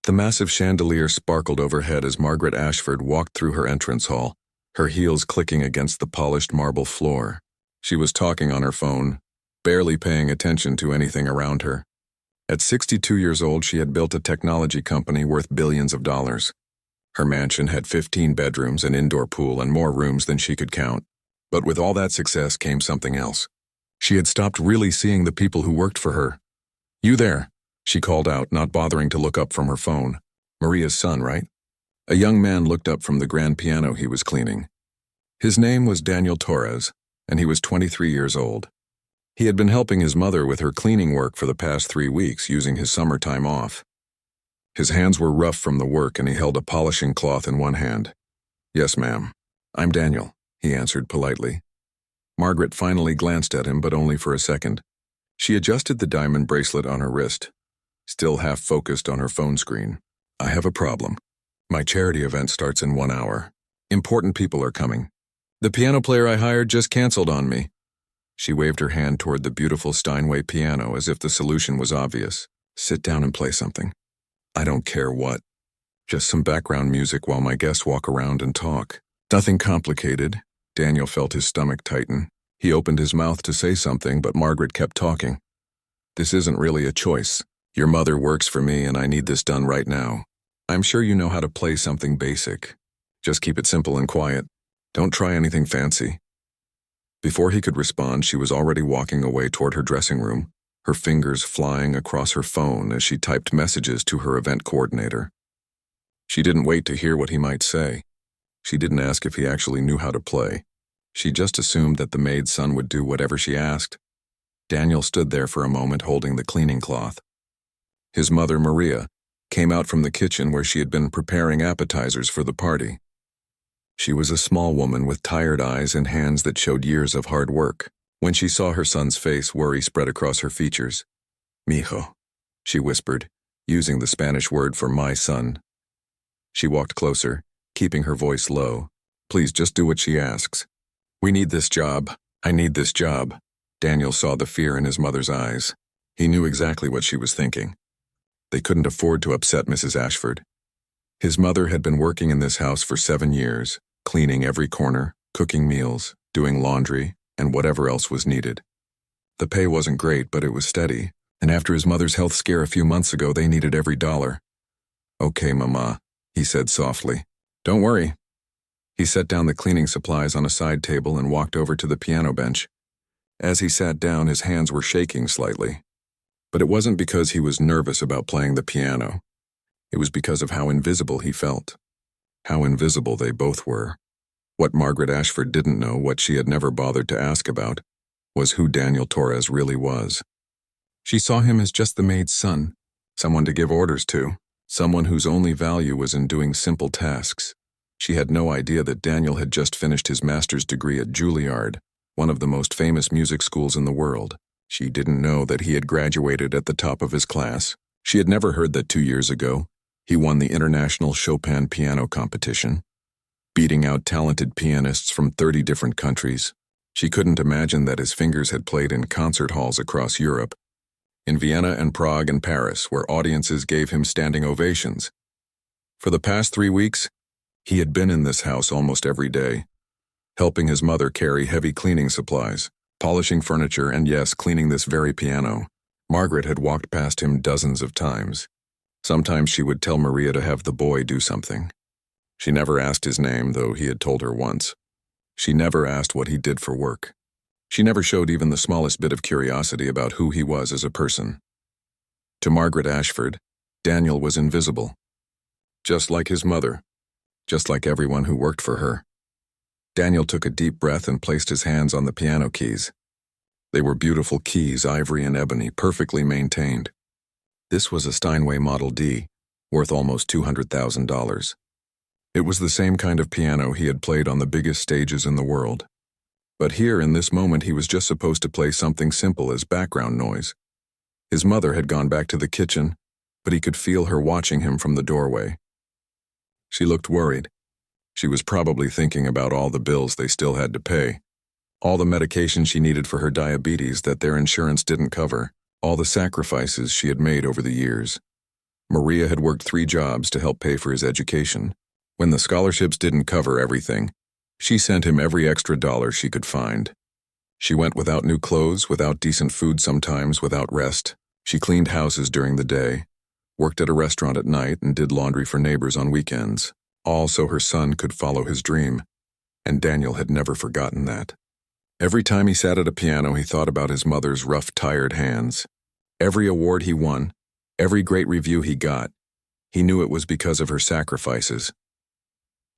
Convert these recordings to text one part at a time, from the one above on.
The massive chandelier sparkled overhead as Margaret Ashford walked through her entrance hall, her heels clicking against the polished marble floor. She was talking on her phone, barely paying attention to anything around her. At 62 years old, she had built a technology company worth billions of dollars. Her mansion had 15 bedrooms, an indoor pool, and more rooms than she could count. But with all that success came something else. She had stopped really seeing the people who worked for her. "You there?" she called out, not bothering to look up from her phone. "Maria's son, right?" A young man looked up from the grand piano he was cleaning. His name was Daniel Torres, and he was 23 years old. He had been helping his mother with her cleaning work for the past 3 weeks, using his summer time off. His hands were rough from the work, and he held a polishing cloth in one hand. "Yes, ma'am. I'm Daniel," he answered politely. Margaret finally glanced at him, but only for a second. She adjusted the diamond bracelet on her wrist, still half focused on her phone screen. "I have a problem. My charity event starts in 1 hour. Important people are coming. The piano player I hired just canceled on me." She waved her hand toward the beautiful Steinway piano as if the solution was obvious. "Sit down and play something. I don't care what. Just some background music while my guests walk around and talk. Nothing complicated." Daniel felt his stomach tighten. He opened his mouth to say something, but Margaret kept talking. "This isn't really a choice. Your mother works for me, and I need this done right now. I'm sure you know how to play something basic. Just keep it simple and quiet. Don't try anything fancy." Before he could respond, she was already walking away toward her dressing room, her fingers flying across her phone as she typed messages to her event coordinator. She didn't wait to hear what he might say. She didn't ask if he actually knew how to play. She just assumed that the maid's son would do whatever she asked. Daniel stood there for a moment holding the cleaning cloth. His mother, Maria, came out from the kitchen where she had been preparing appetizers for the party. She was a small woman with tired eyes and hands that showed years of hard work. When she saw her son's face, worry spread across her features. "Mijo," she whispered, using the Spanish word for my son. She walked closer, keeping her voice low. "Please just do what she asks. We need this job. I need this job." Daniel saw the fear in his mother's eyes. He knew exactly what she was thinking. They couldn't afford to upset Mrs. Ashford. His mother had been working in this house for 7 years, cleaning every corner, cooking meals, doing laundry, and whatever else was needed. The pay wasn't great, but it was steady, and after his mother's health scare a few months ago, they needed every dollar. "Okay, Mama," he said softly. "Don't worry." He set down the cleaning supplies on a side table and walked over to the piano bench. As he sat down, his hands were shaking slightly. But it wasn't because he was nervous about playing the piano. It was because of how invisible he felt. How invisible they both were. What Margaret Ashford didn't know, what she had never bothered to ask about, was who Daniel Torres really was. She saw him as just the maid's son, someone to give orders to, someone whose only value was in doing simple tasks. She had no idea that Daniel had just finished his master's degree at Juilliard, one of the most famous music schools in the world. She didn't know that he had graduated at the top of his class. She had never heard that 2 years ago, he won the International Chopin Piano Competition, beating out talented pianists from 30 different countries. She couldn't imagine that his fingers had played in concert halls across Europe, in Vienna and Prague and Paris, where audiences gave him standing ovations. For the past 3 weeks, he had been in this house almost every day, helping his mother carry heavy cleaning supplies, polishing furniture, and yes, cleaning this very piano. Margaret had walked past him dozens of times. Sometimes she would tell Maria to have the boy do something. She never asked his name, though he had told her once. She never asked what he did for work. She never showed even the smallest bit of curiosity about who he was as a person. To Margaret Ashford, Daniel was invisible. Just like his mother. Just like everyone who worked for her. Daniel took a deep breath and placed his hands on the piano keys. They were beautiful keys, ivory and ebony, perfectly maintained. This was a Steinway Model D, worth almost $200,000. It was the same kind of piano he had played on the biggest stages in the world. But here, in this moment, he was just supposed to play something simple as background noise. His mother had gone back to the kitchen, but he could feel her watching him from the doorway. She looked worried. She was probably thinking about all the bills they still had to pay, all the medication she needed for her diabetes that their insurance didn't cover, all the sacrifices she had made over the years. Maria had worked 3 jobs to help pay for his education. When the scholarships didn't cover everything, she sent him every extra dollar she could find. She went without new clothes, without decent food sometimes, without rest. She cleaned houses during the day, worked at a restaurant at night, and did laundry for neighbors on weekends, all so her son could follow his dream. And Daniel had never forgotten that. Every time he sat at a piano, he thought about his mother's rough, tired hands. Every award he won, every great review he got, he knew it was because of her sacrifices.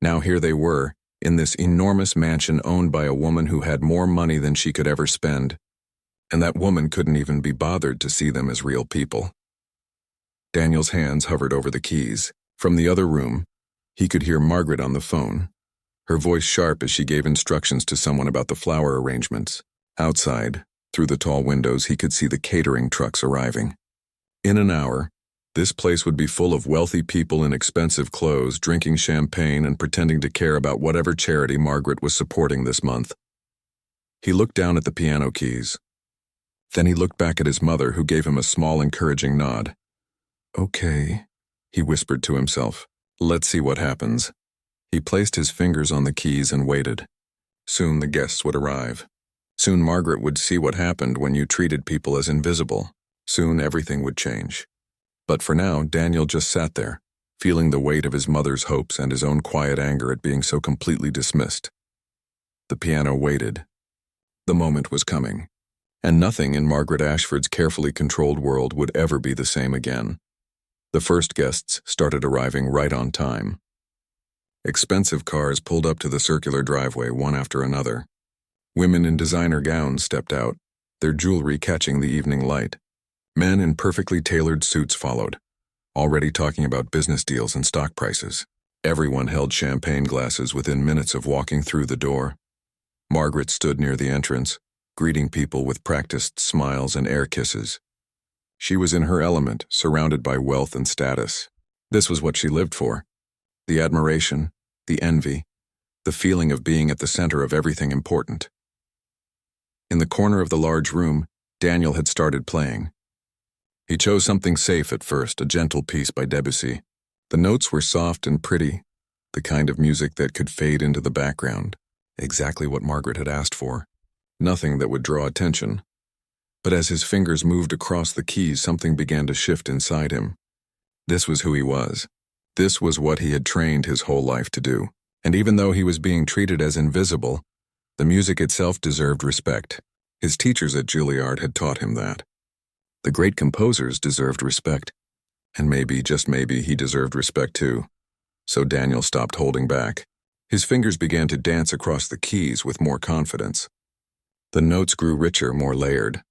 Now here they were, in this enormous mansion owned by a woman who had more money than she could ever spend, and that woman couldn't even be bothered to see them as real people. Daniel's hands hovered over the keys. From the other room, he could hear Margaret on the phone, her voice sharp as she gave instructions to someone about the flower arrangements. Outside, through the tall windows, he could see the catering trucks arriving. In an hour, this place would be full of wealthy people in expensive clothes, drinking champagne and pretending to care about whatever charity Margaret was supporting this month. He looked down at the piano keys. Then he looked back at his mother, who gave him a small, encouraging nod. "Okay," he whispered to himself. "Let's see what happens." He placed his fingers on the keys and waited. Soon the guests would arrive. Soon Margaret would see what happened when you treated people as invisible. Soon everything would change. But for now, Daniel just sat there, feeling the weight of his mother's hopes and his own quiet anger at being so completely dismissed. The piano waited. The moment was coming, and nothing in Margaret Ashford's carefully controlled world would ever be the same again. The first guests started arriving right on time. Expensive cars pulled up to the circular driveway one after another. Women in designer gowns stepped out, their jewelry catching the evening light. Men in perfectly tailored suits followed, already talking about business deals and stock prices. Everyone held champagne glasses within minutes of walking through the door. Margaret stood near the entrance, greeting people with practiced smiles and air kisses. She was in her element, surrounded by wealth and status. This was what she lived for. The admiration, the envy, the feeling of being at the center of everything important. In the corner of the large room, Daniel had started playing. He chose something safe at first, a gentle piece by Debussy. The notes were soft and pretty, the kind of music that could fade into the background, exactly what Margaret had asked for. Nothing that would draw attention. But as his fingers moved across the keys, something began to shift inside him. This was who he was. This was what he had trained his whole life to do. And even though he was being treated as invisible, the music itself deserved respect. His teachers at Juilliard had taught him that. The great composers deserved respect. And maybe, just maybe, he deserved respect too. So Daniel stopped holding back. His fingers began to dance across the keys with more confidence. The notes grew richer, more layered.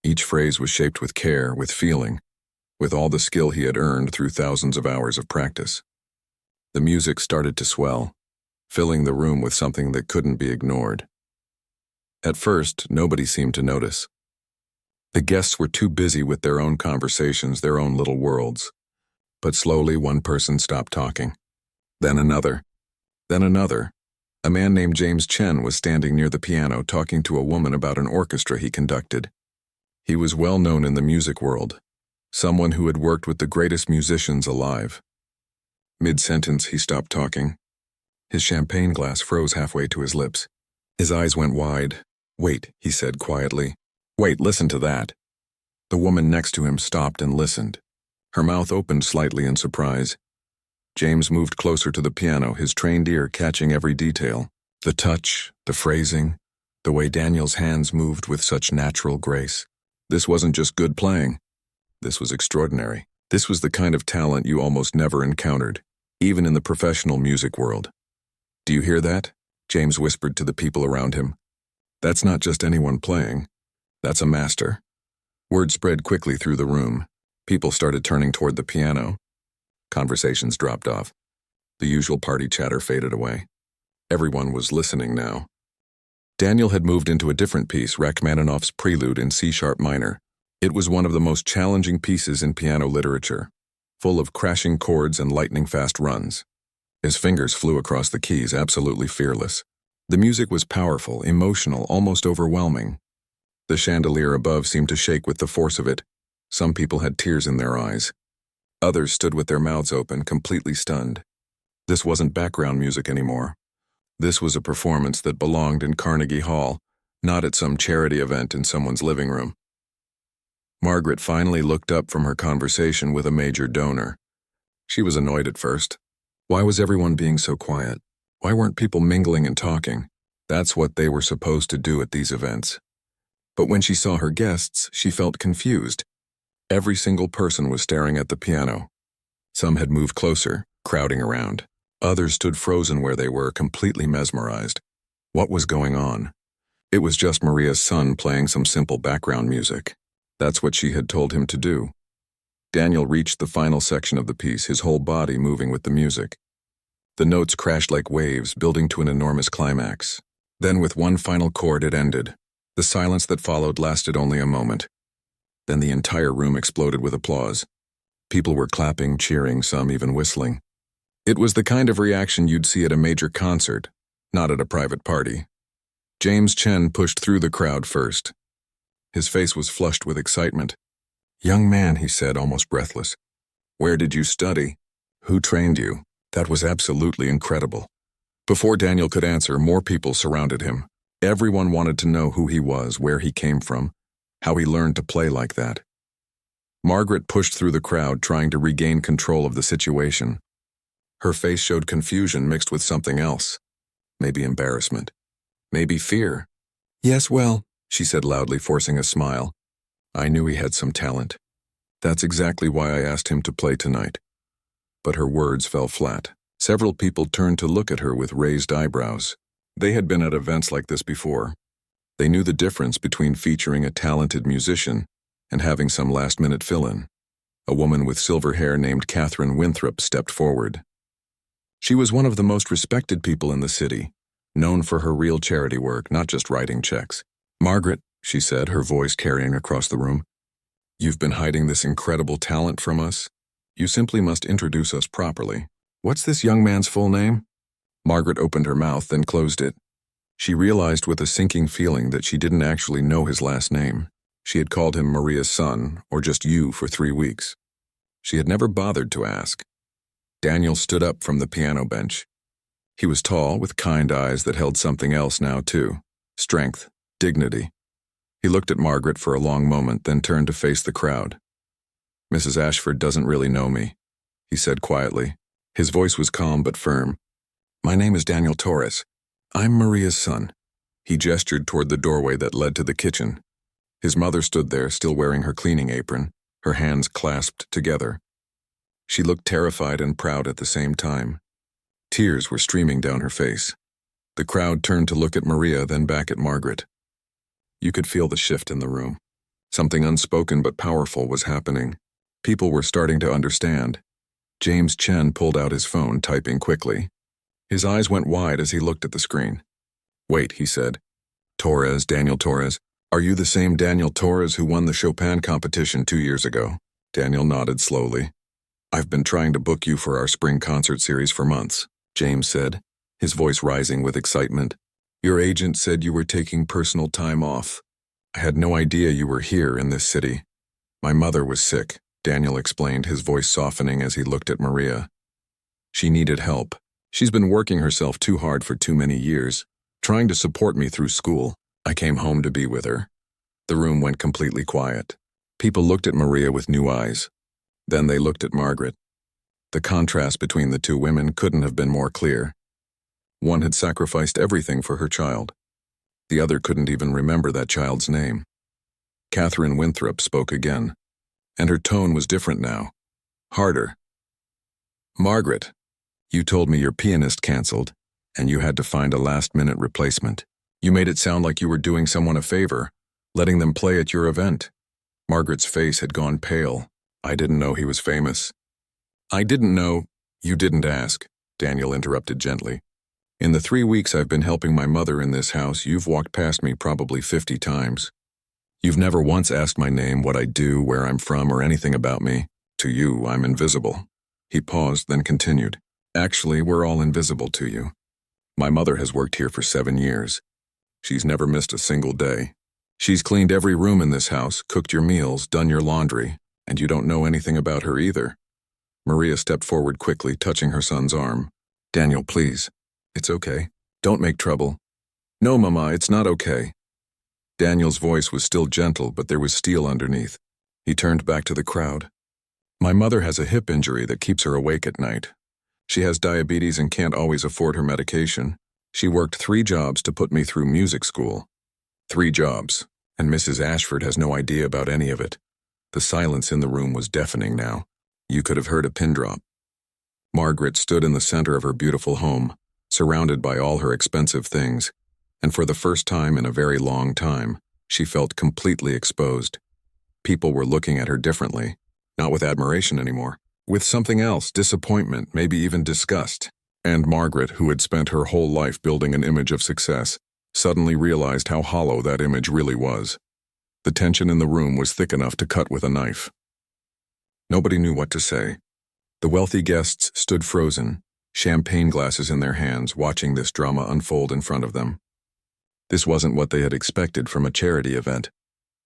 Each phrase was shaped with care, with feeling, with all the skill he had earned through thousands of hours of practice. The music started to swell, filling the room with something that couldn't be ignored. At first, nobody seemed to notice. The guests were too busy with their own conversations, their own little worlds. But slowly one person stopped talking. Then another. Then another. A man named James Chen was standing near the piano talking to a woman about an orchestra he conducted. He was well known in the music world, someone who had worked with the greatest musicians alive. Mid-sentence, he stopped talking. His champagne glass froze halfway to his lips. His eyes went wide. "Wait," he said quietly. "Wait, listen to that." The woman next to him stopped and listened. Her mouth opened slightly in surprise. James moved closer to the piano, his trained ear catching every detail. The touch, the phrasing, the way Daniel's hands moved with such natural grace. This wasn't just good playing. This was extraordinary. This was the kind of talent you almost never encountered, even in the professional music world. "Do you hear that?" James whispered to the people around him. "That's not just anyone playing. That's a master." Word spread quickly through the room. People started turning toward the piano. Conversations dropped off. The usual party chatter faded away. Everyone was listening now. Daniel had moved into a different piece, Rachmaninoff's Prelude in C-sharp minor. It was one of the most challenging pieces in piano literature, full of crashing chords and lightning-fast runs. His fingers flew across the keys, absolutely fearless. The music was powerful, emotional, almost overwhelming. The chandelier above seemed to shake with the force of it. Some people had tears in their eyes. Others stood with their mouths open, completely stunned. This wasn't background music anymore. This was a performance that belonged in Carnegie Hall, not at some charity event in someone's living room. Margaret finally looked up from her conversation with a major donor. She was annoyed at first. Why was everyone being so quiet? Why weren't people mingling and talking? That's what they were supposed to do at these events. But when she saw her guests, she felt confused. Every single person was staring at the piano. Some had moved closer, crowding around. Others stood frozen where they were, completely mesmerized. What was going on? It was just Maria's son playing some simple background music. That's what she had told him to do. Daniel reached the final section of the piece, his whole body moving with the music. The notes crashed like waves, building to an enormous climax. Then with one final chord it ended. The silence that followed lasted only a moment. Then the entire room exploded with applause. People were clapping, cheering, some even whistling. It was the kind of reaction you'd see at a major concert, not at a private party. James Chen pushed through the crowd first. His face was flushed with excitement. "Young man," he said, almost breathless. "Where did you study? Who trained you? That was absolutely incredible." Before Daniel could answer, more people surrounded him. Everyone wanted to know who he was, where he came from, how he learned to play like that. Margaret pushed through the crowd, trying to regain control of the situation. Her face showed confusion mixed with something else. Maybe embarrassment. Maybe fear. "Yes, well," she said loudly, forcing a smile. "I knew he had some talent. That's exactly why I asked him to play tonight." But her words fell flat. Several people turned to look at her with raised eyebrows. They had been at events like this before. They knew the difference between featuring a talented musician and having some last-minute fill-in. A woman with silver hair named Catherine Winthrop stepped forward. She was one of the most respected people in the city, known for her real charity work, not just writing checks. "Margaret," she said, her voice carrying across the room, "you've been hiding this incredible talent from us. You simply must introduce us properly. What's this young man's full name?" Margaret opened her mouth, then closed it. She realized with a sinking feeling that she didn't actually know his last name. She had called him Maria's son, or just you, for 3 weeks. She had never bothered to ask. Daniel stood up from the piano bench. He was tall, with kind eyes that held something else now, too. Strength, dignity. He looked at Margaret for a long moment, then turned to face the crowd. "Mrs. Ashford doesn't really know me," he said quietly. His voice was calm but firm. "My name is Daniel Torres. I'm Maria's son." He gestured toward the doorway that led to the kitchen. His mother stood there, still wearing her cleaning apron, her hands clasped together. She looked terrified and proud at the same time. Tears were streaming down her face. The crowd turned to look at Maria, then back at Margaret. You could feel the shift in the room. Something unspoken but powerful was happening. People were starting to understand. James Chen pulled out his phone, typing quickly. His eyes went wide as he looked at the screen. "Wait," he said. "Torres, Daniel Torres. Are you the same Daniel Torres who won the Chopin competition 2 years ago?" Daniel nodded slowly. "I've been trying to book you for our spring concert series for months," James said, his voice rising with excitement. "Your agent said you were taking personal time off. I had no idea you were here in this city. My mother was sick," Daniel explained, his voice softening as he looked at Maria. "She needed help. She's been working herself too hard for too many years, trying to support me through school. I came home to be with her." The room went completely quiet. People looked at Maria with new eyes. Then they looked at Margaret. The contrast between the two women couldn't have been more clear. One had sacrificed everything for her child. The other couldn't even remember that child's name. Catherine Winthrop spoke again, and her tone was different now, harder. "Margaret, you told me your pianist canceled, and you had to find a last-minute replacement. You made it sound like you were doing someone a favor, letting them play at your event." Margaret's face had gone pale. "I didn't know he was famous." "I didn't know." "You didn't ask," Daniel interrupted gently. "In the 3 weeks I've been helping my mother in this house, you've walked past me probably 50 times. You've never once asked my name, what I do, where I'm from, or anything about me. To you, I'm invisible." He paused, then continued. "Actually, we're all invisible to you. My mother has worked here for 7 years. She's never missed a single day. She's cleaned every room in this house, cooked your meals, done your laundry, and you don't know anything about her either. Maria stepped forward quickly, touching her son's arm. Daniel, please. It's okay. Don't make trouble. No, Mama, it's not okay. Daniel's voice was still gentle, but there was steel underneath. He turned back to the crowd. My mother has a hip injury that keeps her awake at night. She has diabetes and can't always afford her medication. She worked 3 jobs to put me through music school. 3 jobs, and Mrs. Ashford has no idea about any of it. The silence in the room was deafening now. You could have heard a pin drop. Margaret stood in the center of her beautiful home, surrounded by all her expensive things, and for the first time in a very long time, she felt completely exposed. People were looking at her differently, not with admiration anymore, with something else, disappointment, maybe even disgust. And Margaret, who had spent her whole life building an image of success, suddenly realized how hollow that image really was. The tension in the room was thick enough to cut with a knife. Nobody knew what to say. The wealthy guests stood frozen, champagne glasses in their hands, watching this drama unfold in front of them. This wasn't what they had expected from a charity event.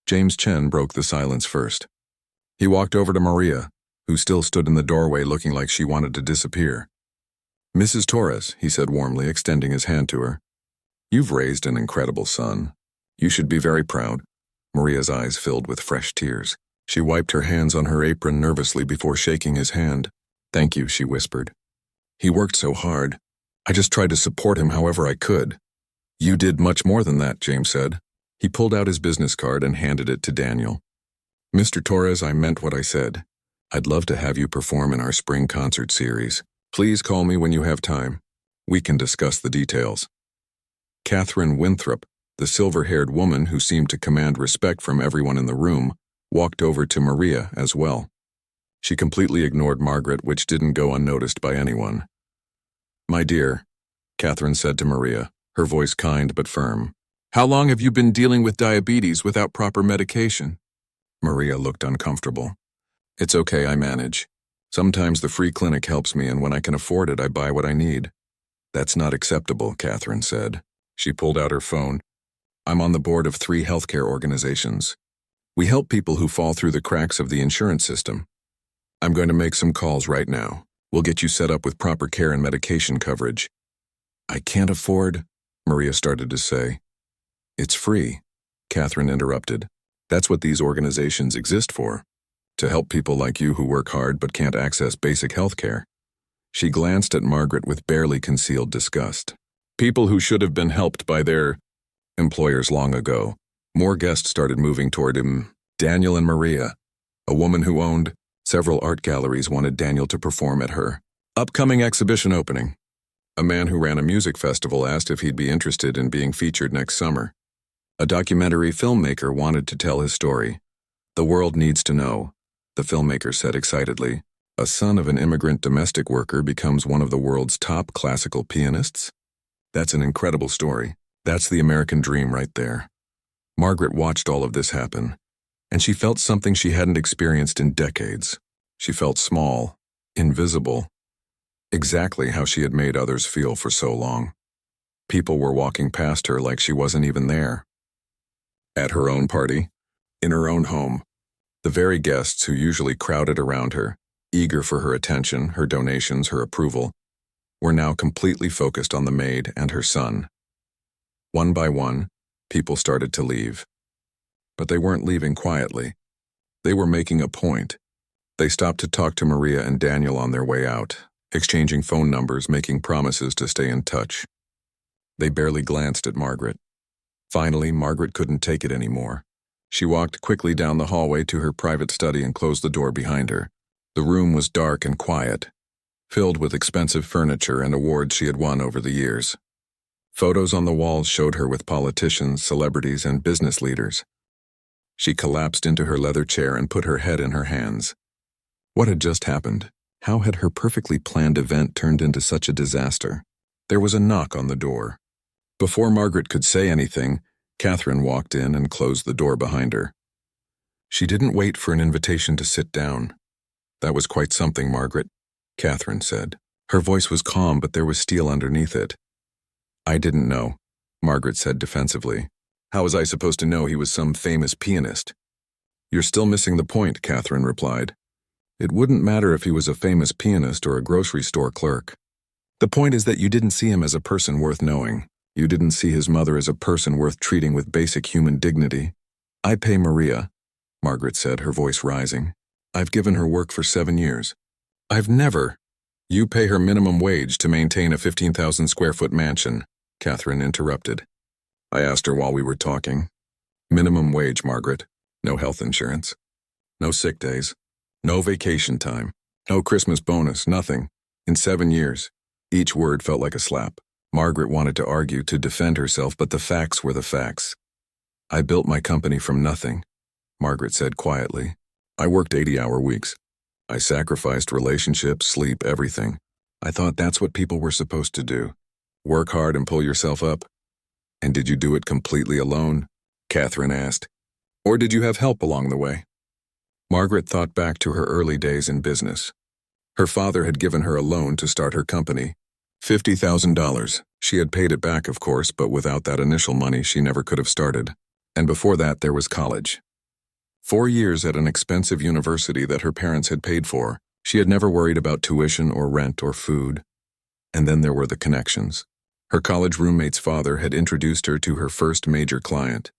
James Chen broke the silence first. He walked over to Maria, who still stood in the doorway looking like she wanted to disappear. Mrs. Torres, he said warmly, extending his hand to her. You've raised an incredible son. You should be very proud. Maria's eyes filled with fresh tears. She wiped her hands on her apron nervously before shaking his hand. Thank you, she whispered. He worked so hard. I just tried to support him however I could. You did much more than that, James said. He pulled out his business card and handed it to Daniel. Mr. Torres, I meant what I said. I'd love to have you perform in our spring concert series. Please call me when you have time. We can discuss the details. Catherine Winthrop, the silver-haired woman who seemed to command respect from everyone in the room, walked over to Maria as well. She completely ignored Margaret, which didn't go unnoticed by anyone. My dear, Catherine said to Maria, her voice kind but firm. How long have you been dealing with diabetes without proper medication? Maria looked uncomfortable. It's okay, I manage. Sometimes the free clinic helps me, and when I can afford it, I buy what I need. That's not acceptable, Catherine said. She pulled out her phone. I'm on the board of 3 healthcare organizations. We help people who fall through the cracks of the insurance system. I'm going to make some calls right now. We'll get you set up with proper care and medication coverage. I can't afford, Maria started to say. It's free, Catherine interrupted. That's what these organizations exist for, to help people like you who work hard but can't access basic health care. She glanced at Margaret with barely concealed disgust. People who should have been helped by their employers long ago. More guests started moving toward him. Daniel and Maria, a woman who owned several art galleries, wanted Daniel to perform at her upcoming exhibition opening. A man who ran a music festival asked if he'd be interested in being featured next summer. A documentary filmmaker wanted to tell his story. The world needs to know, the filmmaker said excitedly. A son of an immigrant domestic worker becomes one of the world's top classical pianists? That's an incredible story. That's the American dream right there. Margaret watched all of this happen, and she felt something she hadn't experienced in decades. She felt small, invisible, exactly how she had made others feel for so long. People were walking past her like she wasn't even there. At her own party, in her own home, the very guests who usually crowded around her, eager for her attention, her donations, her approval, were now completely focused on the maid and her son. One by one, people started to leave. But they weren't leaving quietly. They were making a point. They stopped to talk to Maria and Daniel on their way out, exchanging phone numbers, making promises to stay in touch. They barely glanced at Margaret. Finally, Margaret couldn't take it anymore. She walked quickly down the hallway to her private study and closed the door behind her. The room was dark and quiet, filled with expensive furniture and awards she had won over the years. Photos on the walls showed her with politicians, celebrities, and business leaders. She collapsed into her leather chair and put her head in her hands. What had just happened? How had her perfectly planned event turned into such a disaster? There was a knock on the door. Before Margaret could say anything, Catherine walked in and closed the door behind her. She didn't wait for an invitation to sit down. That was quite something, Margaret, Catherine said. Her voice was calm, but there was steel underneath it. I didn't know, Margaret said defensively. How was I supposed to know he was some famous pianist? You're still missing the point, Catherine replied. It wouldn't matter if he was a famous pianist or a grocery store clerk. The point is that you didn't see him as a person worth knowing. You didn't see his mother as a person worth treating with basic human dignity. I pay Maria, Margaret said, her voice rising. I've given her work for 7 years. I've never. You pay her minimum wage to maintain a 15,000 square foot mansion, Catherine interrupted. I asked her while we were talking. Minimum wage, Margaret. No health insurance. No sick days. No vacation time. No Christmas bonus, nothing. In 7 years. Each word felt like a slap. Margaret wanted to argue, to defend herself, but the facts were the facts. I built my company from nothing, Margaret said quietly. I worked 80-hour weeks. I sacrificed relationships, sleep, everything. I thought that's what people were supposed to do. Work hard and pull yourself up. And did you do it completely alone? Catherine asked. Or did you have help along the way? Margaret thought back to her early days in business. Her father had given her a loan to start her company. $50,000. She had paid it back, of course, but without that initial money, she never could have started. And before that, there was college. 4 years at an expensive university that her parents had paid for. She had never worried about tuition or rent or food. And then there were the connections. Her college roommate's father had introduced her to her first major client.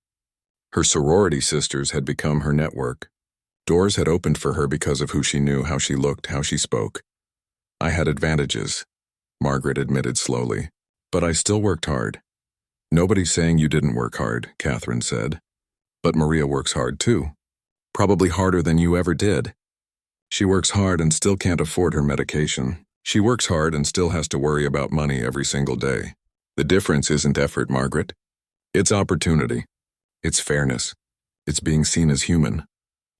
Her sorority sisters had become her network. Doors had opened for her because of who she knew, how she looked, how she spoke. I had advantages, Margaret admitted slowly, but I still worked hard. Nobody's saying you didn't work hard, Catherine said. But Maria works hard too. Probably harder than you ever did. She works hard and still can't afford her medication. She works hard and still has to worry about money every single day. The difference isn't effort, Margaret. It's opportunity. It's fairness. It's being seen as human.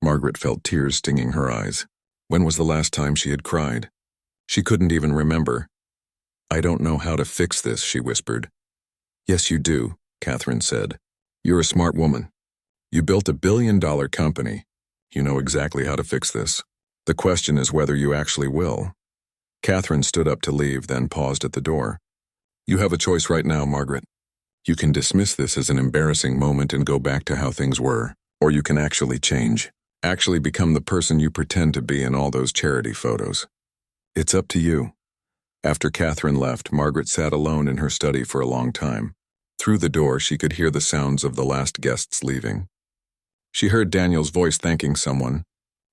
Margaret felt tears stinging her eyes. When was the last time she had cried? She couldn't even remember. I don't know how to fix this, she whispered. Yes, you do, Catherine said. You're a smart woman. You built $1 billion company. You know exactly how to fix this. The question is whether you actually will. Catherine stood up to leave, then paused at the door. You have a choice right now, Margaret. You can dismiss this as an embarrassing moment and go back to how things were, or you can actually change, actually become the person you pretend to be in all those charity photos. It's up to you. After Catherine left, Margaret sat alone in her study for a long time. Through the door, she could hear the sounds of the last guests leaving. She heard Daniel's voice thanking someone.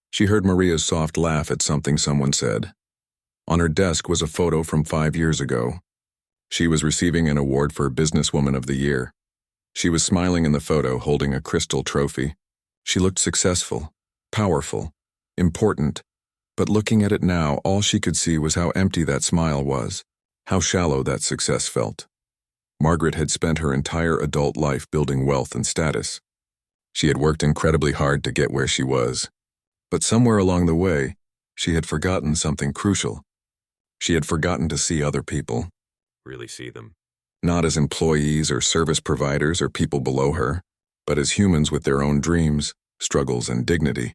She heard Maria's soft laugh at something someone said. On her desk was a photo from 5 years ago. She was receiving an award for Businesswoman of the Year. She was smiling in the photo, holding a crystal trophy. She looked successful, powerful, important, but looking at it now, all she could see was how empty that smile was, how shallow that success felt. Margaret had spent her entire adult life building wealth and status. She had worked incredibly hard to get where she was. But somewhere along the way, she had forgotten something crucial. She had forgotten to see other people. Really see them. Not as employees or service providers or people below her, but as humans with their own dreams, struggles, and dignity.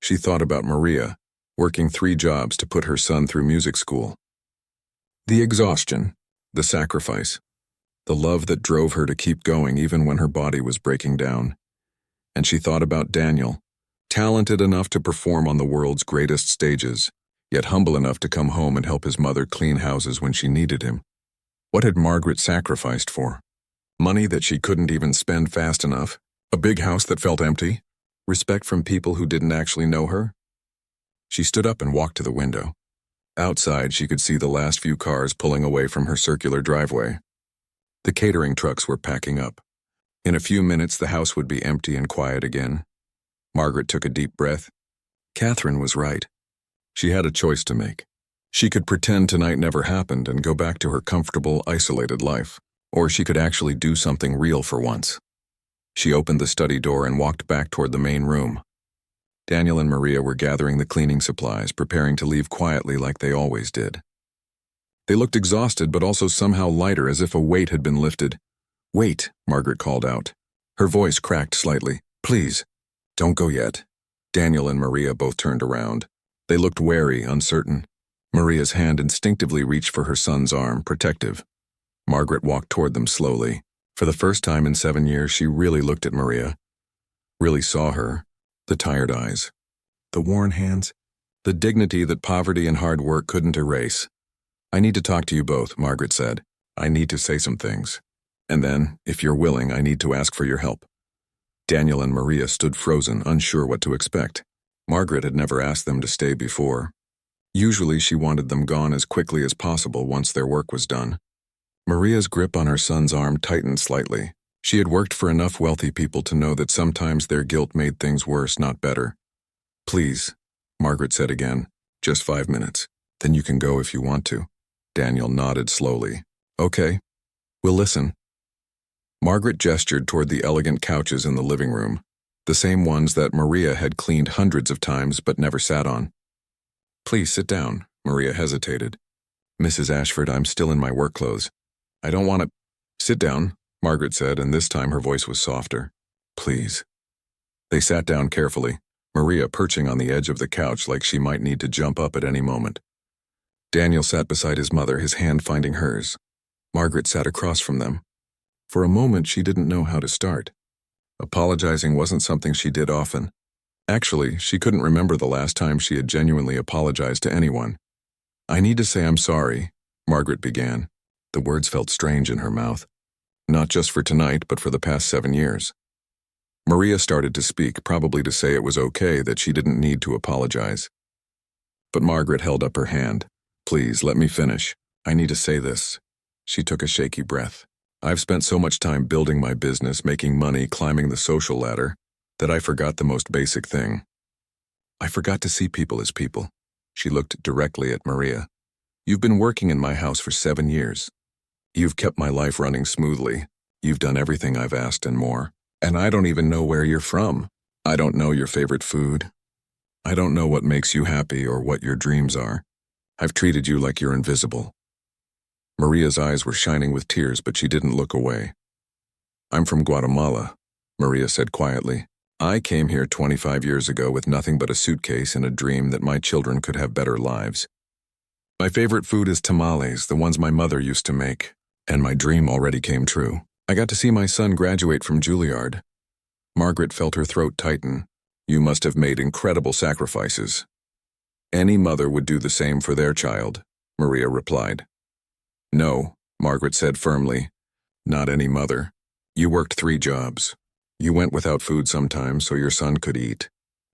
She thought about Maria, working 3 jobs to put her son through music school. The exhaustion, the sacrifice, the love that drove her to keep going even when her body was breaking down. And she thought about Daniel, talented enough to perform on the world's greatest stages, yet humble enough to come home and help his mother clean houses when she needed him. What had Margaret sacrificed for? Money that she couldn't even spend fast enough? A big house that felt empty? Respect from people who didn't actually know her? She stood up and walked to the window. Outside, she could see the last few cars pulling away from her circular driveway. The catering trucks were packing up. In a few minutes, the house would be empty and quiet again. Margaret took a deep breath. Catherine was right. She had a choice to make. She could pretend tonight never happened and go back to her comfortable, isolated life, or she could actually do something real for once. She opened the study door and walked back toward the main room. Daniel and Maria were gathering the cleaning supplies, preparing to leave quietly like they always did. They looked exhausted, but also somehow lighter, as if a weight had been lifted. Wait, Margaret called out. Her voice cracked slightly. Please, don't go yet. Daniel and Maria both turned around. They looked wary, uncertain. Maria's hand instinctively reached for her son's arm, protective. Margaret walked toward them slowly. For the first time in 7 years, she really looked at Maria. Really saw her. The tired eyes. The worn hands. The dignity that poverty and hard work couldn't erase. "I need to talk to you both," Margaret said. "I need to say some things. And then, if you're willing, I need to ask for your help." Daniel and Maria stood frozen, unsure what to expect. Margaret had never asked them to stay before. Usually she wanted them gone as quickly as possible once their work was done. Maria's grip on her son's arm tightened slightly. She had worked for enough wealthy people to know that sometimes their guilt made things worse, not better. "Please," Margaret said again, "just 5 minutes. Then you can go if you want to." Daniel nodded slowly. "Okay, we'll listen." Margaret gestured toward the elegant couches in the living room, the same ones that Maria had cleaned hundreds of times but never sat on. "Please sit down," Maria hesitated. "Mrs. Ashford, I'm still in my work clothes. I don't want to—" "Sit down," Margaret said, and this time her voice was softer. "Please." They sat down carefully, Maria perching on the edge of the couch like she might need to jump up at any moment. Daniel sat beside his mother, his hand finding hers. Margaret sat across from them. For a moment, she didn't know how to start. Apologizing wasn't something she did often. Actually, she couldn't remember the last time she had genuinely apologized to anyone. "I need to say I'm sorry," Margaret began. The words felt strange in her mouth. Not just for tonight, but for the past 7 years. Maria started to speak, probably to say it was okay that she didn't need to apologize. But Margaret held up her hand. "Please, let me finish. I need to say this." She took a shaky breath. "I've spent so much time building my business, making money, climbing the social ladder, that I forgot the most basic thing. I forgot to see people as people." She looked directly at Maria. "You've been working in my house for 7 years. You've kept my life running smoothly. You've done everything I've asked and more. And I don't even know where you're from. I don't know your favorite food. I don't know what makes you happy or what your dreams are. I've treated you like you're invisible." Maria's eyes were shining with tears, but she didn't look away. "I'm from Guatemala," Maria said quietly. "I came here 25 years ago with nothing but a suitcase and a dream that my children could have better lives. My favorite food is tamales, the ones my mother used to make, and my dream already came true. I got to see my son graduate from Juilliard." Margaret felt her throat tighten. "You must have made incredible sacrifices." "Any mother would do the same for their child," Maria replied. "No," Margaret said firmly. "Not any mother. You worked 3 jobs. You went without food sometimes so your son could eat.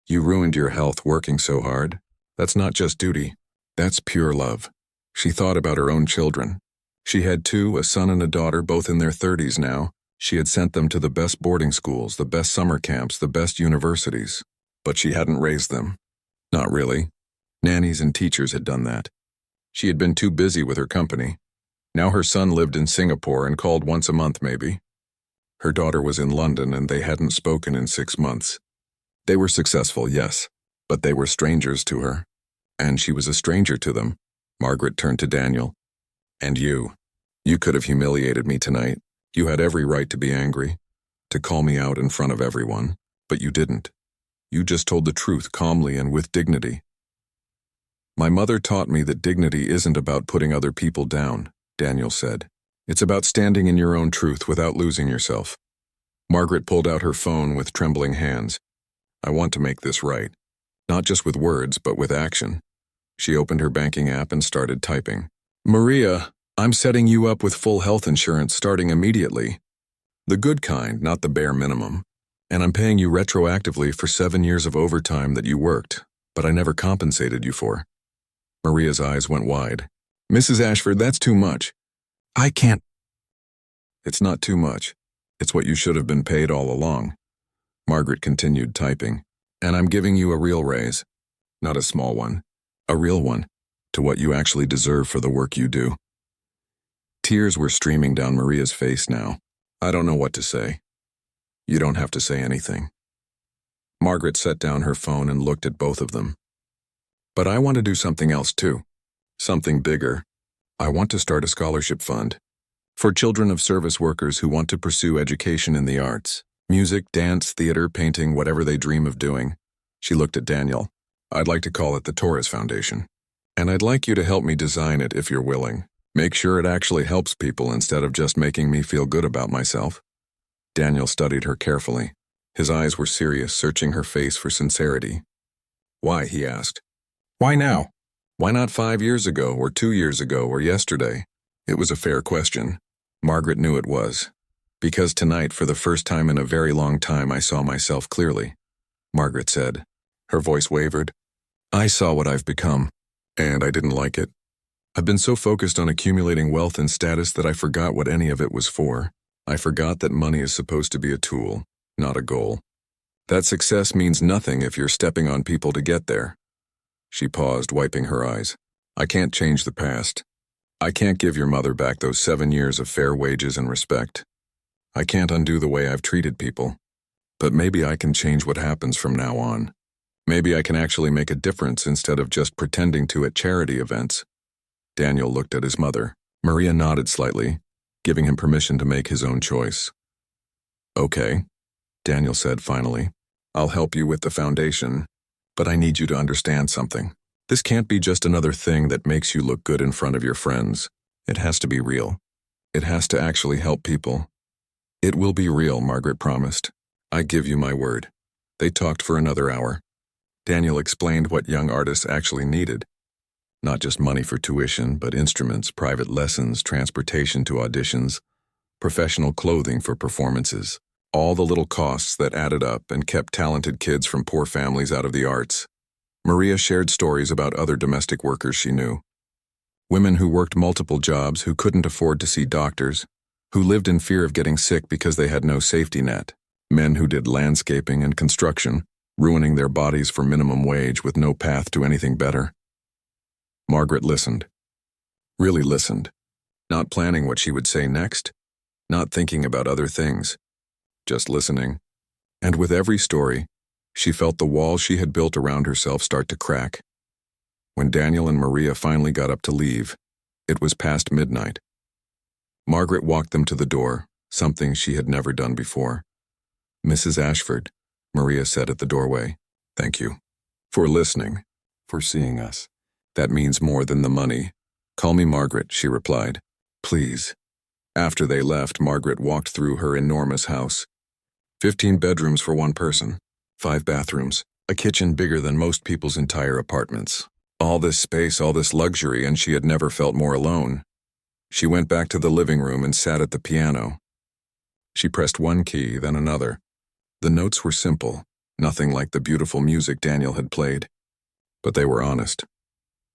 You ruined your health working so hard. That's not just duty. That's pure love." She thought about her own children. She had 2, a son and a daughter, both in their 30s now. She had sent them to the best boarding schools, the best summer camps, the best universities. But she hadn't raised them. Not really. Nannies and teachers had done that. She had been too busy with her company. Now her son lived in Singapore and called once a month maybe. Her daughter was in London and they hadn't spoken in 6 months. They were successful, yes, but they were strangers to her. And she was a stranger to them. Margaret turned to Daniel. "And you. You could have humiliated me tonight. You had every right to be angry, to call me out in front of everyone, but you didn't. You just told the truth calmly and with dignity." "My mother taught me that dignity isn't about putting other people down," Daniel said. "It's about standing in your own truth without losing yourself." Margaret pulled out her phone with trembling hands. "I want to make this right. Not just with words, but with action." She opened her banking app and started typing. "Maria, I'm setting you up with full health insurance starting immediately. The good kind, not the bare minimum. And I'm paying you retroactively for 7 years of overtime that you worked, but I never compensated you for." Maria's eyes went wide. "Mrs. Ashford, that's too much. I can't." "It's not too much. It's what you should have been paid all along." Margaret continued typing. "And I'm giving you a real raise. Not a small one. A real one. To what you actually deserve for the work you do." Tears were streaming down Maria's face now. "I don't know what to say." "You don't have to say anything." Margaret set down her phone and looked at both of them. "But I want to do something else too. Something bigger. I want to start a scholarship fund for children of service workers who want to pursue education in the arts. Music, dance, theater, painting, whatever they dream of doing." She looked at Daniel. "I'd like to call it the Torres Foundation. And I'd like you to help me design it if you're willing. Make sure it actually helps people instead of just making me feel good about myself." Daniel studied her carefully. His eyes were serious, searching her face for sincerity. "Why?" he asked. Why now? Why not 5 years ago, or 2 years ago, or yesterday? It was a fair question. Margaret knew it was. Because tonight, for the first time in a very long time, I saw myself clearly. Margaret said. Her voice wavered. I saw what I've become, and I didn't like it. I've been so focused on accumulating wealth and status that I forgot what any of it was for. I forgot that money is supposed to be a tool, not a goal. That success means nothing if you're stepping on people to get there. She paused, wiping her eyes. I can't change the past. I can't give your mother back those 7 years of fair wages and respect. I can't undo the way I've treated people. But maybe I can change what happens from now on. Maybe I can actually make a difference instead of just pretending to at charity events. Daniel looked at his mother. Maria nodded slightly, giving him permission to make his own choice. Okay, Daniel said finally. I'll help you with the foundation, but I need you to understand something. This can't be just another thing that makes you look good in front of your friends. It has to be real. It has to actually help people. It will be real, Margaret promised. I give you my word. They talked for another hour. Daniel explained what young artists actually needed. Not just money for tuition, but instruments, private lessons, transportation to auditions, professional clothing for performances. All the little costs that added up and kept talented kids from poor families out of the arts. Maria shared stories about other domestic workers she knew. Women who worked multiple jobs, who couldn't afford to see doctors, who lived in fear of getting sick because they had no safety net. Men who did landscaping and construction, ruining their bodies for minimum wage with no path to anything better. Margaret listened. Really listened. Not planning what she would say next. Not thinking about other things. Just listening. And with every story, she felt the wall she had built around herself start to crack. When Daniel and Maria finally got up to leave, it was past midnight. Margaret walked them to the door, something she had never done before. Mrs. Ashford, Maria said at the doorway, thank you. For listening. For seeing us. That means more than the money. Call me Margaret, she replied. Please. After they left, Margaret walked through her enormous house. 15 bedrooms for one person, 5 bathrooms, a kitchen bigger than most people's entire apartments. All this space, all this luxury, and she had never felt more alone. She went back to the living room and sat at the piano. She pressed one key, then another. The notes were simple, nothing like the beautiful music Daniel had played. But they were honest.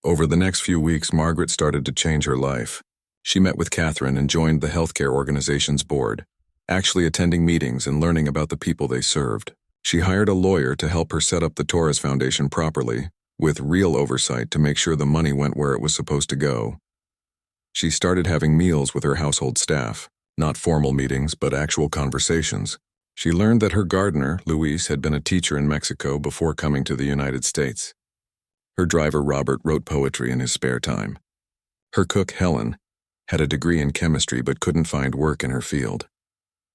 Over the next few weeks, Margaret started to change her life. She met with Catherine and joined the healthcare organization's board, actually attending meetings and learning about the people they served. She hired a lawyer to help her set up the Torres Foundation properly, with real oversight to make sure the money went where it was supposed to go. She started having meals with her household staff, not formal meetings, but actual conversations. She learned that her gardener, Luis, had been a teacher in Mexico before coming to the United States. Her driver, Robert, wrote poetry in his spare time. Her cook, Helen, had a degree in chemistry but couldn't find work in her field.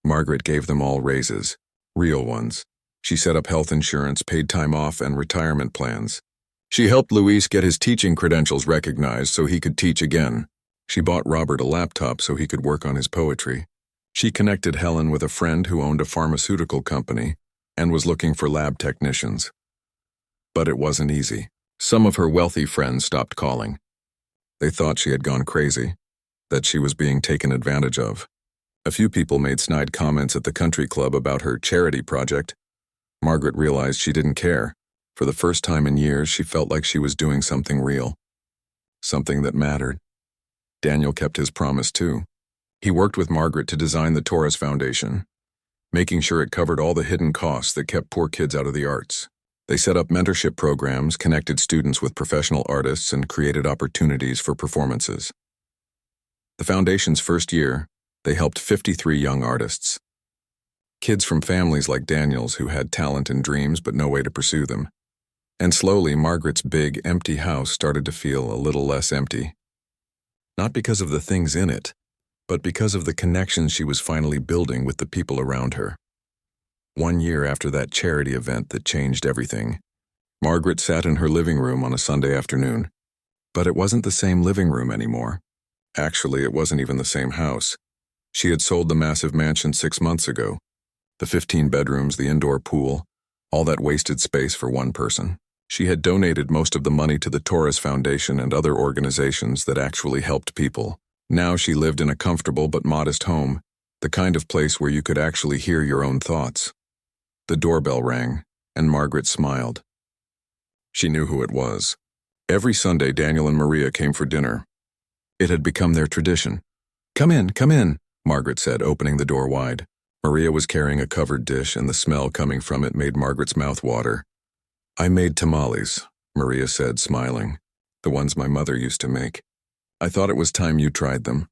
Margaret gave them all raises, real ones. She set up health insurance, paid time off, and retirement plans. She helped Luis get his teaching credentials recognized so he could teach again. She bought Robert a laptop so he could work on his poetry. She connected Helen with a friend who owned a pharmaceutical company and was looking for lab technicians. But it wasn't easy. Some of her wealthy friends stopped calling. They thought she had gone crazy, that she was being taken advantage of. A few people made snide comments at the country club about her charity project. Margaret realized she didn't care. For the first time in years, she felt like she was doing something real. Something that mattered. Daniel kept his promise too. He worked with Margaret to design the Torres Foundation, making sure it covered all the hidden costs that kept poor kids out of the arts. They set up mentorship programs, connected students with professional artists, and created opportunities for performances. The foundation's first year, they helped 53 young artists. Kids from families like Daniel's who had talent and dreams but no way to pursue them. And slowly, Margaret's big, empty house started to feel a little less empty. Not because of the things in it, but because of the connections she was finally building with the people around her. 1 year after that charity event that changed everything, Margaret sat in her living room on a Sunday afternoon. But it wasn't the same living room anymore. Actually, it wasn't even the same house. She had sold the massive mansion 6 months ago. The 15 bedrooms, the indoor pool, all that wasted space for one person. She had donated most of the money to the Torres Foundation and other organizations that actually helped people. Now she lived in a comfortable but modest home, the kind of place where you could actually hear your own thoughts. The doorbell rang, and Margaret smiled. She knew who it was. Every Sunday, Daniel and Maria came for dinner. It had become their tradition. Come in, Margaret said, opening the door wide. Maria was carrying a covered dish, and the smell coming from it made Margaret's mouth water. I made tamales, Maria said, smiling. The ones my mother used to make. I thought it was time you tried them.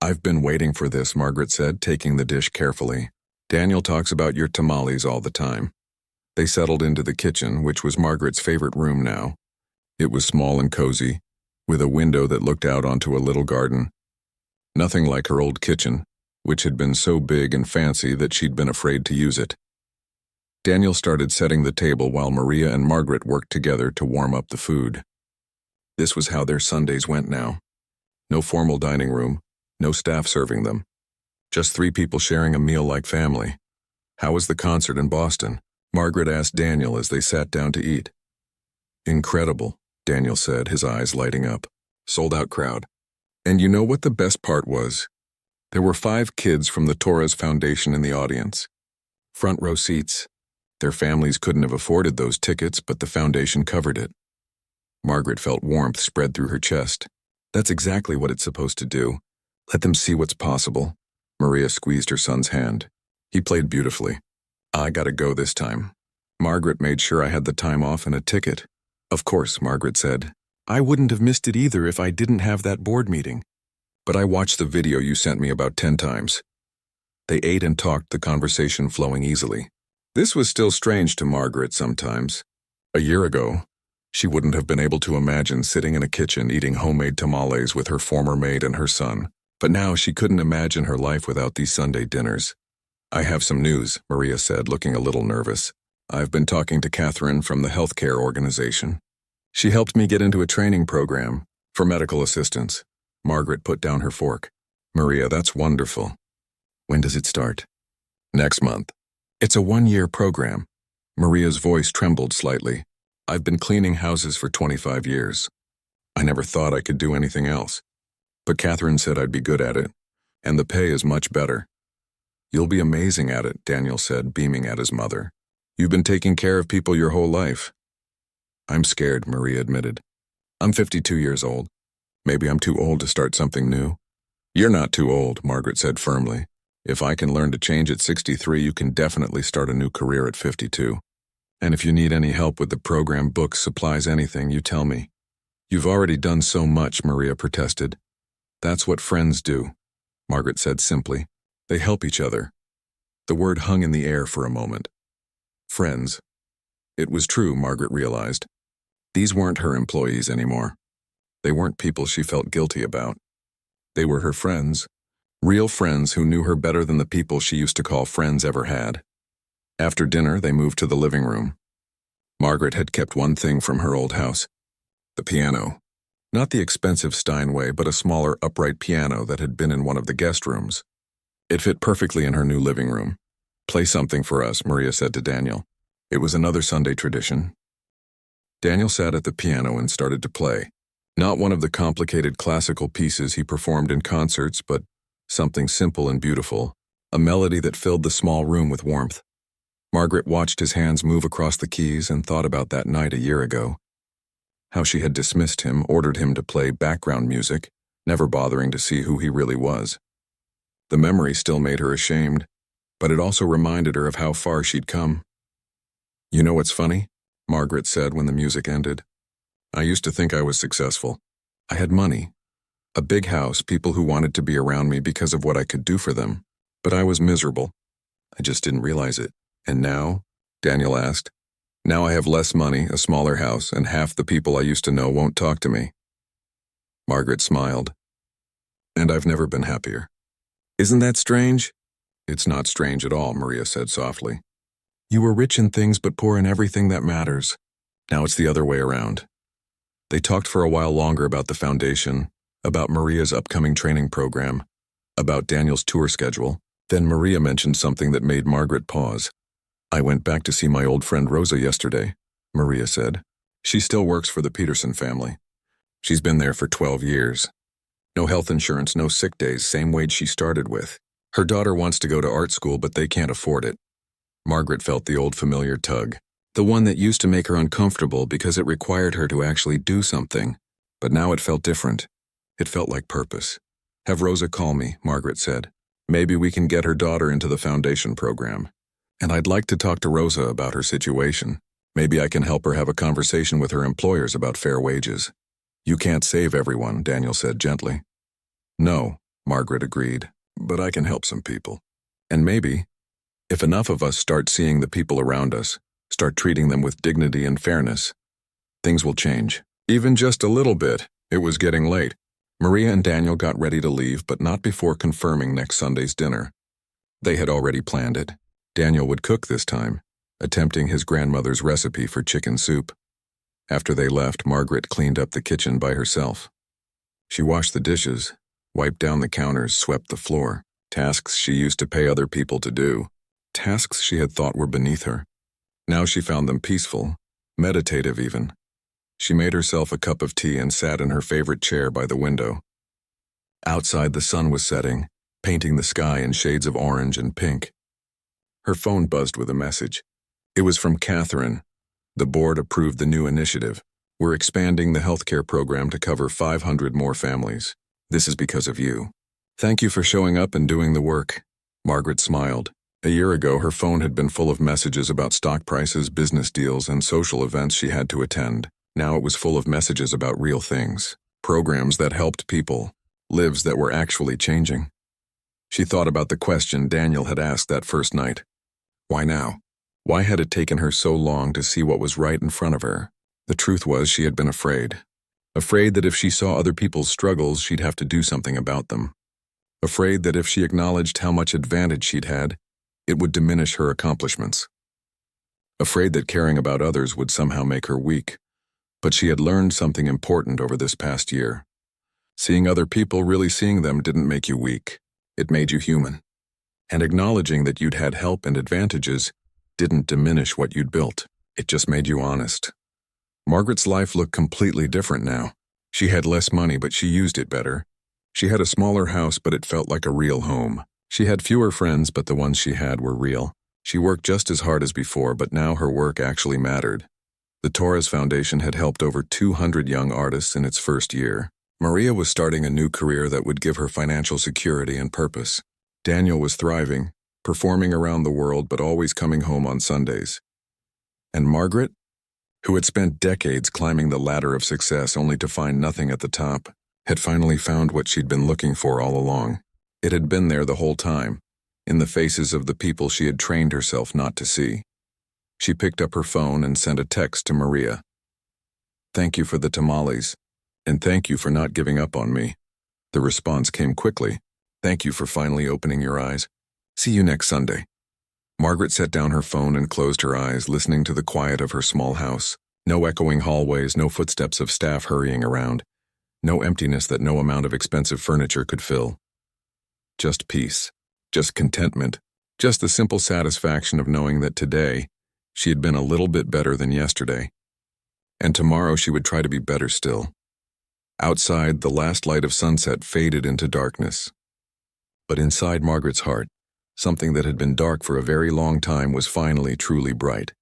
I've been waiting for this, Margaret said, taking the dish carefully. Daniel talks about your tamales all the time. They settled into the kitchen, which was Margaret's favorite room now. It was small and cozy, with a window that looked out onto a little garden. Nothing like her old kitchen, which had been so big and fancy that she'd been afraid to use it. Daniel started setting the table while Maria and Margaret worked together to warm up the food. This was how their Sundays went now. No formal dining room, no staff serving them. Just 3 people sharing a meal like family. How was the concert in Boston? Margaret asked Daniel as they sat down to eat. Incredible, Daniel said, his eyes lighting up. Sold-out crowd. And you know what the best part was? There were 5 kids from the Torres Foundation in the audience. Front row seats. Their families couldn't have afforded those tickets, but the foundation covered it. Margaret felt warmth spread through her chest. That's exactly what it's supposed to do. Let them see what's possible. Maria squeezed her son's hand. He played beautifully. I gotta go this time. Margaret made sure I had the time off and a ticket. Of course, Margaret said. I wouldn't have missed it either if I didn't have that board meeting. But I watched the video you sent me about 10 times. They ate and talked, the conversation flowing easily. This was still strange to Margaret sometimes. A year ago, she wouldn't have been able to imagine sitting in a kitchen eating homemade tamales with her former maid and her son. But now she couldn't imagine her life without these Sunday dinners. I have some news, Maria said, looking a little nervous. I've been talking to Catherine from the healthcare organization. She helped me get into a training program for medical assistants. Margaret put down her fork. Maria, that's wonderful. When does it start? Next month. It's a 1-year program. Maria's voice trembled slightly. I've been cleaning houses for 25 years. I never thought I could do anything else. But Catherine said I'd be good at it, and the pay is much better. You'll be amazing at it, Daniel said, beaming at his mother. You've been taking care of people your whole life. I'm scared, Maria admitted. I'm 52 years old. Maybe I'm too old to start something new. You're not too old, Margaret said firmly. If I can learn to change at 63, you can definitely start a new career at 52. And if you need any help with the program, books, supplies, anything, you tell me. You've already done so much, Maria protested. That's what friends do, Margaret said simply. They help each other. The word hung in the air for a moment. Friends. It was true, Margaret realized. These weren't her employees anymore. They weren't people she felt guilty about. They were her friends. Real friends who knew her better than the people she used to call friends ever had. After dinner, they moved to the living room. Margaret had kept one thing from her old house. The piano. Not the expensive Steinway, but a smaller upright piano that had been in one of the guest rooms. It fit perfectly in her new living room. Play something for us, Maria said to Daniel. It was another Sunday tradition. Daniel sat at the piano and started to play. Not one of the complicated classical pieces he performed in concerts, but something simple and beautiful, a melody that filled the small room with warmth. Margaret watched his hands move across the keys and thought about that night a year ago. How she had dismissed him, ordered him to play background music, never bothering to see who he really was. The memory still made her ashamed, but it also reminded her of how far she'd come. You know what's funny? Margaret said when the music ended. I used to think I was successful. I had money, a big house, people who wanted to be around me because of what I could do for them. But I was miserable. I just didn't realize it. And now? Daniel asked. Now I have less money, a smaller house, and half the people I used to know won't talk to me. Margaret smiled. And I've never been happier. Isn't that strange? It's not strange at all, Maria said softly. You were rich in things but poor in everything that matters. Now it's the other way around. They talked for a while longer about the foundation, about Maria's upcoming training program, about Daniel's tour schedule. Then Maria mentioned something that made Margaret pause. I went back to see my old friend Rosa yesterday, Maria said. She still works for the Peterson family. She's been there for 12 years. No health insurance, no sick days, same wage she started with. Her daughter wants to go to art school, but they can't afford it. Margaret felt the old familiar tug, the one that used to make her uncomfortable because it required her to actually do something. But now it felt different. It felt like purpose. Have Rosa call me, Margaret said. Maybe we can get her daughter into the foundation program. And I'd like to talk to Rosa about her situation. Maybe I can help her have a conversation with her employers about fair wages. You can't save everyone, Daniel said gently. No, Margaret agreed, but I can help some people. And maybe, if enough of us start seeing the people around us, start treating them with dignity and fairness, things will change. Even just a little bit. It was getting late. Maria and Daniel got ready to leave, but not before confirming next Sunday's dinner. They had already planned it. Daniel would cook this time, attempting his grandmother's recipe for chicken soup. After they left, Margaret cleaned up the kitchen by herself. She washed the dishes, wiped down the counters, swept the floor, tasks she used to pay other people to do, tasks she had thought were beneath her. Now she found them peaceful, meditative even. She made herself a cup of tea and sat in her favorite chair by the window. Outside, the sun was setting, painting the sky in shades of orange and pink. Her phone buzzed with a message. It was from Catherine. The board approved the new initiative. We're expanding the healthcare program to cover 500 more families. This is because of you. Thank you for showing up and doing the work. Margaret smiled. A year ago, her phone had been full of messages about stock prices, business deals, and social events she had to attend. Now it was full of messages about real things, programs that helped people, lives that were actually changing. She thought about the question Daniel had asked that first night. Why now? Why had it taken her so long to see what was right in front of her? The truth was she had been afraid. Afraid that if she saw other people's struggles, she'd have to do something about them. Afraid that if she acknowledged how much advantage she'd had, it would diminish her accomplishments. Afraid that caring about others would somehow make her weak. But she had learned something important over this past year. Seeing other people, really seeing them, didn't make you weak. It made you human. And acknowledging that you'd had help and advantages didn't diminish what you'd built. It just made you honest. Margaret's life looked completely different now. She had less money, but she used it better. She had a smaller house, but it felt like a real home. She had fewer friends, but the ones she had were real. She worked just as hard as before, but now her work actually mattered. The Torres Foundation had helped over 200 young artists in its first year. Maria was starting a new career that would give her financial security and purpose. Daniel was thriving, performing around the world but always coming home on Sundays. And Margaret, who had spent decades climbing the ladder of success only to find nothing at the top, had finally found what she'd been looking for all along. It had been there the whole time, in the faces of the people she had trained herself not to see. She picked up her phone and sent a text to Maria. Thank you for the tamales, and thank you for not giving up on me. The response came quickly. Thank you for finally opening your eyes. See you next Sunday. Margaret set down her phone and closed her eyes, listening to the quiet of her small house. No echoing hallways, no footsteps of staff hurrying around. No emptiness that no amount of expensive furniture could fill. Just peace. Just contentment. Just the simple satisfaction of knowing that today, she had been a little bit better than yesterday. And tomorrow she would try to be better still. Outside, the last light of sunset faded into darkness. But inside Margaret's heart, something that had been dark for a very long time was finally truly bright.